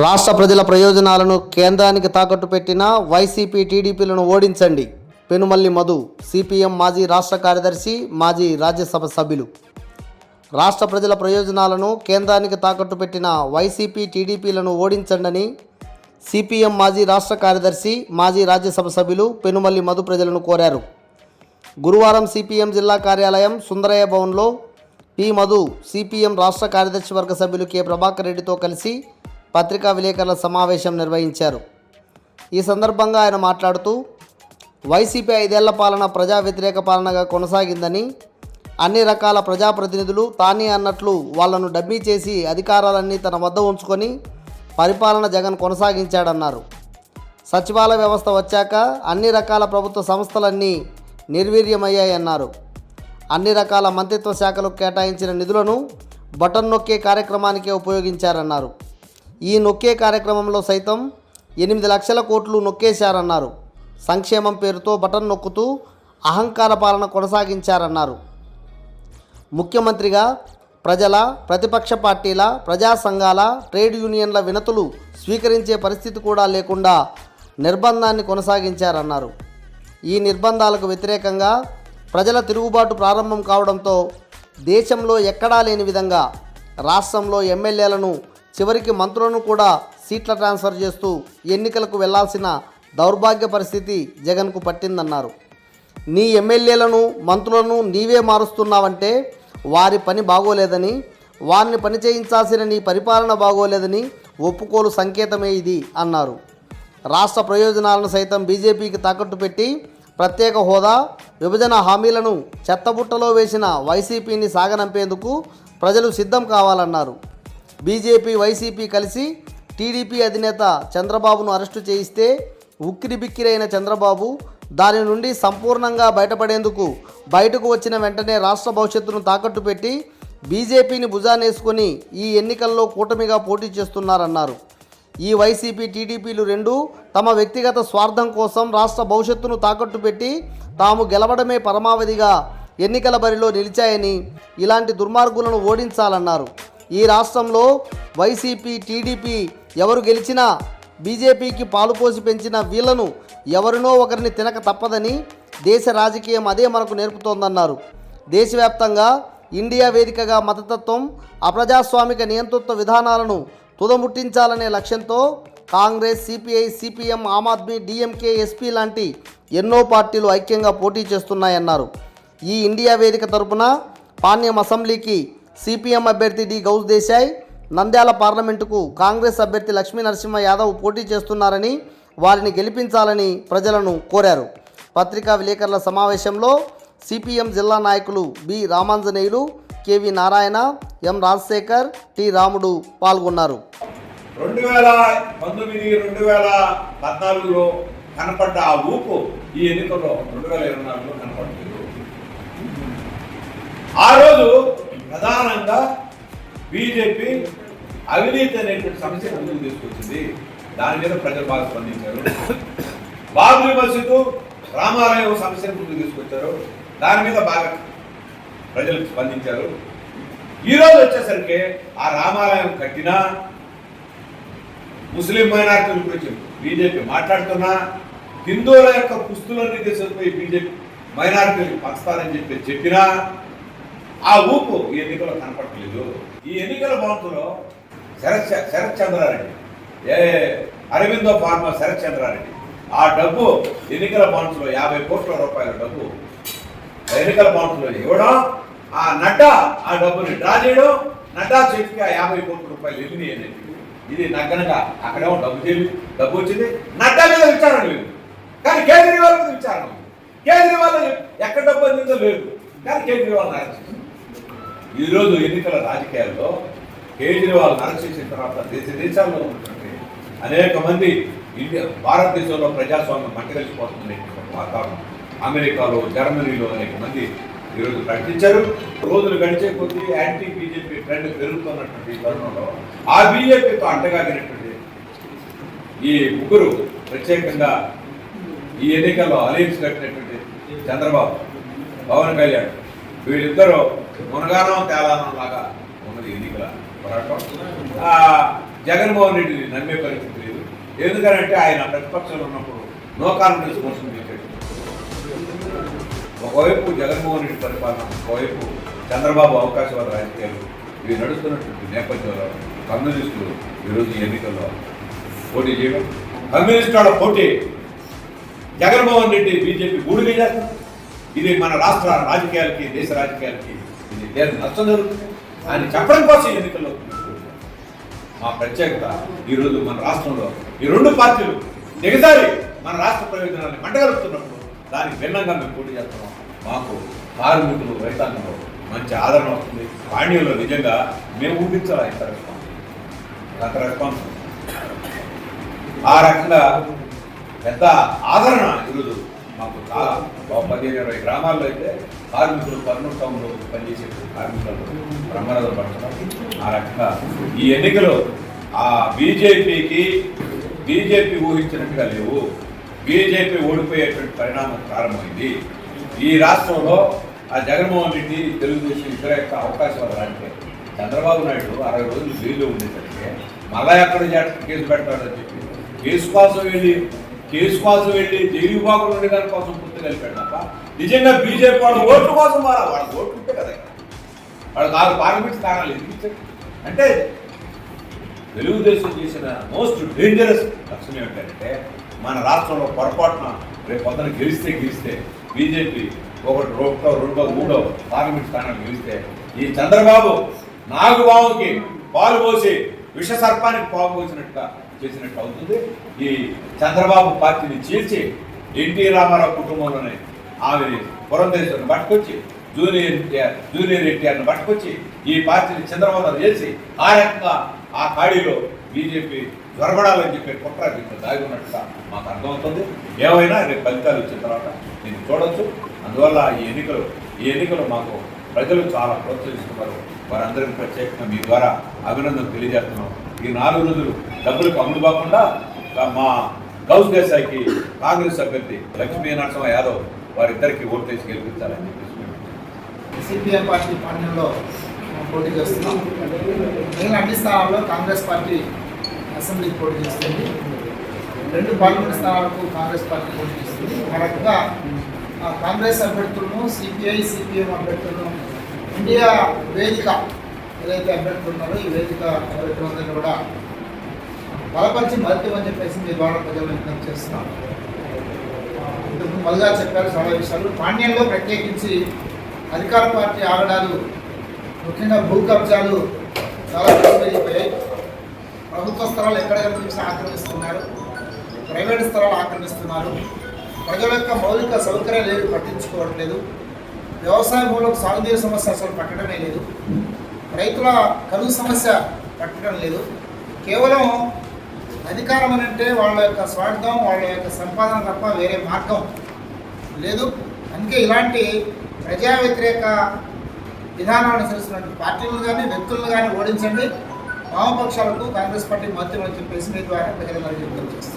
రాష్ట్ర ప్రజల ప్రయోజనాలను కేంద్రానికి తాకట్టు పెట్టిన వైసీపీ టీడీపీలను ఓడించండి. పెనుమల్లి మధు, సిపిఎం మాజీ రాష్ట్ర కార్యదర్శి, మాజీ రాజ్యసభ సభ్యులు. రాష్ట్ర ప్రజల ప్రయోజనాలను కేంద్రానికి తాకట్టు పెట్టిన వైసీపీ టీడీపీలను ఓడించండని సిపిఎం మాజీ రాష్ట్ర కార్యదర్శి, మాజీ రాజ్యసభ సభ్యులు పెనుమల్లి మధు ప్రజలను కోరారు. గురువారం సిపిఎం జిల్లా కార్యాలయం సుందరయ్య భవన్లో పి మధు సిపిఎం రాష్ట్ర కార్యదర్శి వర్గ సభ్యులు కె ప్రభాకర్ రెడ్డితో కలిసి పత్రికా విలేకరుల సమావేశం నిర్వహించారు. ఈ సందర్భంగా ఆయన మాట్లాడుతూ వైసీపీ 5 ఏళ్ల పాలన ప్రజా వ్యతిరేక పాలనగా కొనసాగిందని, అన్ని రకాల ప్రజాప్రతినిధులు తానే అన్నట్లు వాళ్లను డమ్మీ చేసి అధికారాలన్నీ తన వద్ద ఉంచుకొని పరిపాలన జగన్ కొనసాగించాడన్నారు. సచివాలయ వ్యవస్థ వచ్చాక అన్ని రకాల ప్రభుత్వ సంస్థలన్నీ నిర్వీర్యమయ్యాయన్నారు. అన్ని రకాల మంత్రిత్వ శాఖలకు కేటాయించిన నిధులను బటన్ నొక్కే కార్యక్రమానికే ఉపయోగించారన్నారు. ఈ నొక్కే కార్యక్రమంలో సైతం 8 లక్షల కోట్లు నొక్కేశారన్నారు. సంక్షేమం పేరుతో బటన్ నొక్కుతూ అహంకార పాలన కొనసాగించారన్నారు. ముఖ్యమంత్రిగా ప్రజల, ప్రతిపక్ష పార్టీల, ప్రజా సంఘాల, ట్రేడ్ యూనియన్ల వినతులు స్వీకరించే పరిస్థితి కూడా లేకుండా నిర్బంధాన్ని కొనసాగించారన్నారు. ఈ నిర్బంధాలకు వ్యతిరేకంగా ప్రజల తిరుగుబాటు ప్రారంభం కావడంతో దేశంలో ఎక్కడా లేని విధంగా రాష్ట్రంలో ఎమ్మెల్యేలను, చివరికి మంత్రులను కూడా సీట్ల ట్రాన్స్ఫర్ చేస్తూ ఎన్నికలకు వెళ్లాల్సిన దౌర్భాగ్య పరిస్థితి జగన్కు పట్టిందన్నారు. నీ ఎమ్మెల్యేలను, మంత్రులను నీవే మారుస్తున్నావంటే వారి పని బాగోలేదని, వారిని పని చేయించాల్సిన నీ పరిపాలన బాగోలేదని ఒప్పుకోలు సంకేతమే ఇది అన్నారు. రాష్ట్ర ప్రయోజనాలను సైతం బీజేపీకి తాకట్టు పెట్టి ప్రత్యేక హోదా, విభజన హామీలను చెత్తబుట్టలో వేసిన వైసీపీని సాగనంపేందుకు ప్రజలు సిద్ధం కావాలన్నారు. బీజేపీ, వైసీపీ కలిసి టీడీపీ అధినేత చంద్రబాబును అరెస్టు చేయిస్తే ఉక్కిరిబిక్కిరైన చంద్రబాబు దాని నుండి సంపూర్ణంగా బయటపడేందుకు బయటకు వచ్చిన వెంటనే రాష్ట్ర భవిష్యత్తును తాకట్టు పెట్టి బీజేపీని భుజానేసుకొని ఈ ఎన్నికల్లో కూటమిగా పోటీ చేస్తున్నారన్నారు. ఈ వైసీపీ, టీడీపీలు రెండూ తమ వ్యక్తిగత స్వార్థం కోసం రాష్ట్ర భవిష్యత్తును తాకట్టు పెట్టి తాము గెలవడమే పరమావధిగా ఎన్నికల బరిలో నిలిచాయని, ఇలాంటి దుర్మార్గులను ఓడించాలన్నారు. ఈ రాష్ట్రంలో వైసీపీ, టీడీపీ ఎవరు గెలిచినా బీజేపీకి పాలుపోసి పెంచిన వీళ్లను ఎవరినో ఒకరిని తినక తప్పదని దేశ రాజకీయం అదే మనకు నేర్పుతోందన్నారు. దేశవ్యాప్తంగా ఇండియా వేదికగా మతతత్వం, అప్రజాస్వామిక నియంతృత్వ విధానాలను తుదముట్టించాలనే లక్ష్యంతో Congress, CPI, CPM, Aam Aadmi, DMK, SP లాంటి ఎన్నో పార్టీలు ఐక్యంగా పోటీ చేస్తున్నాయన్నారు. ఈ ఇండియా వేదిక తరపున పాణ్యం అసెంబ్లీకి సిపిఎం అభ్యర్థి డి గౌస్ దేశాయ్, నంద్యాల పార్లమెంటుకు కాంగ్రెస్ అభ్యర్థి లక్ష్మీ నరసింహ యాదవ్ పోటీ చేస్తున్నారని, వారిని గెలిపించాలని ప్రజలను కోరారు. పత్రికా విలేకరుల సమావేశంలో సిపిఎం జిల్లా నాయకులు బి రామాంజనేయులు, కెవి నారాయణ, ఎం రాజశేఖర్, టి రాముడు పాల్గొన్నారు. 2019-2014లో కనపడ్డ ఆ ఊపు ఈ ఎన్నికల్లో 2024లో కనపడుతుంది. ఆ రోజు ప్రధానంగా బీజేపీ అవినీతి అనేటువంటి సమస్య ముందుకు తీసుకొచ్చింది. దాని మీద ప్రజలు బాగా స్పందించారు. బాబ్రీ మసీదు, రామాలయం సమస్యను ముందుకు తీసుకొచ్చారు. దాని మీద బాగా ప్రజలు స్పందించారు. ఈరోజు వచ్చేసరికి ఆ రామాలయం కట్టినా, ముస్లిం మైనారిటీల గురించి బీజేపీ మాట్లాడుతున్నా, హిందువుల యొక్క పుస్తులన్నీ తీసుకుపోయి బీజేపీ మైనారిటీలకు పంచుతారని చెప్పినా ఆ ఊపు ఈ ఎన్నికల్లో కనపడలేదు. ఈ ఎన్నికల బాంకులో శరత్ చంద్రారెడ్డి, అరవిందో ఫార్మా శరత్ చంద్రారెడ్డి ఆ డబ్బు ఎన్నికల బాండ్స్లో 50 కోట్ల రూపాయల డబ్బు ఎన్నికల బాండ్స్లో ఇవ్వడం, ఆ నడ్డా ఆ డబ్బుని డ్రా చేయడం, నడ్డా చేతికి ఆ 50 కోట్ల రూపాయలు వెళ్ళినాయి అనేది ఇది నగ్గనగా అక్కడేమో డబ్బు వచ్చింది. నడ్డా మీద విచారణ లేదు, కానీ కేజ్రీవాల్ మీద విచారణ ఉంది. కేజ్రీవాల్ ఎక్కడ డబ్బు అందిందో లేదు, కానీ కేజ్రీవాల్ అరెస్ట్ చేసింది. ఈరోజు ఎన్నికల రాజకీయాల్లో కేజ్రీవాల్ అరెస్ట్ చేసిన తర్వాత దేశాల్లో ఉన్నటువంటి అనేక మంది భారతదేశంలో ప్రజాస్వామ్యం మంటగలిసిపోతున్నటువంటి వాతావరణం అమెరికాలో, జర్మనీలో అనేక మంది ఈరోజు ప్రకటించారు. రోజులు గడిచే కొద్దీ యాంటీ బీజేపీ ట్రెండ్ పెరుగుతున్నటువంటి తరుణంలో ఆ బీజేపీతో అంటగాగినటువంటి ఈ ముగ్గురు, ప్రత్యేకంగా ఈ ఎన్నికల్లో అలయన్స్ కట్టినటువంటి చంద్రబాబు, పవన్ కళ్యాణ్, వీళ్ళిద్దరూ మునగానం తేలానం లాగా ఉన్నది ఎన్నికల పోరాటం. జగన్మోహన్ రెడ్డిని నమ్మే పరిస్థితి లేదు. ఎందుకంటే ఆయన ప్రతిపక్షంలో ఉన్నప్పుడు నో కాన్ఫిడెన్స్ మోషన్ చేశాడు. ఒకవైపు జగన్మోహన్ రెడ్డి పరిపాలన, ఒకవైపు చంద్రబాబు అవకాశవాద రాజకీయాలు ఇవి నడుస్తున్నటువంటి నేపథ్యంలో కమ్యూనిస్టులు ఈరోజు ఎన్నికల్లో పోటీ చేయడం, కమ్యూనిస్టు వాళ్ళ పోటీ జగన్మోహన్ రెడ్డి బీజేపీ గూడుగా చేస్తారు. ఇది మన రాష్ట్ర రాజకీయాలకి, దేశ రాజకీయాలకి ఇది నష్టం జరుగుతుంది అని చెప్పడం కోసం ఎన్నికల్లో మా ప్రత్యేకత. ఈరోజు మన రాష్ట్రంలో ఈ రెండు పార్టీలు దిగజారి మన రాష్ట్ర ప్రయోజనాన్ని మంటగలుపుతున్నప్పుడు దానికి భిన్నంగా మేము పోటీ చేస్తున్నాం. మాకు కార్మికులు, రైతాంగంలో మంచి ఆదరణ వస్తుంది. పాణ్యంలో నిజంగా మేము ఊహించాలి అంత రెస్పాన్స్. ఆ రకంగా పెద్ద ఆదరణ ఈరోజు మాకు 15-20 గ్రామాల్లో అయితే కార్మికులు కర్నూలు టౌన్లో పనిచేసే కార్మికులు బ్రహ్మరథం పడుతున్నారు. ఆ రకంగా ఈ ఎన్నికలు ఆ బీజేపీ ఊహించినట్టుగా లేవు. బీజేపీ ఓడిపోయేటువంటి పరిణామం ప్రారంభమైంది. ఈ రాష్ట్రంలో ఆ జగన్మోహన్ రెడ్డి, తెలుగుదేశం ఇద్దరు యొక్క అవకాశాలు రాజకీయం. చంద్రబాబు నాయుడు 60 రోజులు జైల్లో ఉండేసరికి మళ్ళా ఎక్కడ కేసు పెడతాడని చెప్పి కేసు కోసం వెళ్ళి జైలు విభాగం ఉండే దాని కోసం గుర్తు కలిపాడు తప్ప నిజంగా బీజేపీ వాళ్ళ ఓట్ల కోసం వాళ్ళ ఓట్లు ఉంటే కదా వాళ్ళు 4 పార్లమెంట్ స్థానాలు ఎదిగించారు. అంటే తెలుగుదేశం చేసిన మోస్ట్ డేంజరస్ లక్ష్యం ఏమిటంటే మన రాష్ట్రంలో పొరపాటున రేపు పొద్దున గెలిస్తే బీజేపీ 1, 2, 3 పార్లమెంట్ స్థానాలు గెలిస్తే ఈ చంద్రబాబు నాగుబావుకి పాలు పోసి విష సర్పానికి పాలు పోసినట్టుగా చేసినట్టు అవుతుంది. ఈ చంద్రబాబు పార్టీని చీల్చి ఎన్టీ రామారావు కుటుంబంలోనే ఆమెని పురంధేశ్వరిని పట్టుకొచ్చి జూనియర్ ఎన్టీఆర్ని పట్టుకొచ్చి ఈ పార్టీని చంద్రబాబు చేసి ఆ రకంగా ఆ ఖాళీలో బీజేపీ జ్వరబడాలని చెప్పే కుట్ర దీంట్లో దాగి ఉన్నట్టుగా మాకు అర్థమవుతుంది. ఏమైనా రేపు ఫలితాలు వచ్చిన తర్వాత దీన్ని చూడొచ్చు. అందువల్ల ఈ ఎన్నికలు మాకు ప్రజలు చాలా ప్రోత్సహిస్తున్నారు. వారందరికీ ప్రత్యేకంగా మీ ద్వారా అభినందనలు తెలియజేస్తున్నాం. ఈ 4 రోజులు డబ్బులకు అమ్ముడు కాకుండా మా గౌస్ దేశాయికి కాంగ్రెస్ అభ్యర్థి లక్ష్మీ నరసింహ యాదవ్ వారిద్దరికి ఓటు వేసి గెలిపించాలని చెప్పేసి సిపిఎం పార్టీ పార్టీలో పోటీ చేస్తున్నాం. నేను అన్ని స్థానాల్లో కాంగ్రెస్ పార్టీ అసెంబ్లీకి పోటీ చేస్తుంది. 2 పార్లమెంట్ స్థానాలకు కాంగ్రెస్ పార్టీ పోటీ చేస్తుంది. ఆ రకంగా కాంగ్రెస్ అభ్యర్థులను, సిపిఎం అభ్యర్థులను, ఇండియా వేదిక ఏదైతే అభ్యర్థులు ఉన్నారో ఈ వేదిక అభ్యర్థులందరినీ కూడా బలపరిచి మద్దతు చెప్పేసి మీ ద్వారా ప్రజలు విజ్ఞప్తి చేస్తున్నాం. ఇంతకు మొదలుగా చెప్పారు చాలా విషయాలు. పాణ్యంలో ప్రత్యేకించి అధికార పార్టీ ఆగడాలు, ముఖ్యంగా భూ కబ్జాలు చాలా పెరిగిపోయాయి. ప్రభుత్వ స్థలాలు ఎక్కడ కనిపించినా ఆక్రమిస్తున్నారు, ప్రైవేటు స్థలాలు ఆక్రమిస్తున్నారు. ప్రజల యొక్క మౌలిక సౌకర్యాలు ఏవి పట్టించుకోవట్లేదు. వ్యవసాయ భూములకు సాగునీరు సమస్య అసలు పట్టడమే లేదు. రైతుల కరువు సమస్య పట్టడం లేదు. కేవలం అధికారం అని అంటే వాళ్ళ యొక్క స్వార్థం, వాళ్ళ యొక్క సంపాదన తప్ప వేరే మార్గం లేదు. అందుకే ఇలాంటి ప్రజా వ్యతిరేక విధానాలను అనుసరిస్తున్నటువంటి పార్టీలను కానీ వ్యక్తులను కానీ ఓడించండి. వామపక్షాలకు కాంగ్రెస్ పార్టీ మద్దతు అని చెప్పేసి మీ ద్వారా ప్రజలందరికీ విజ్ఞప్తి చేస్తారు.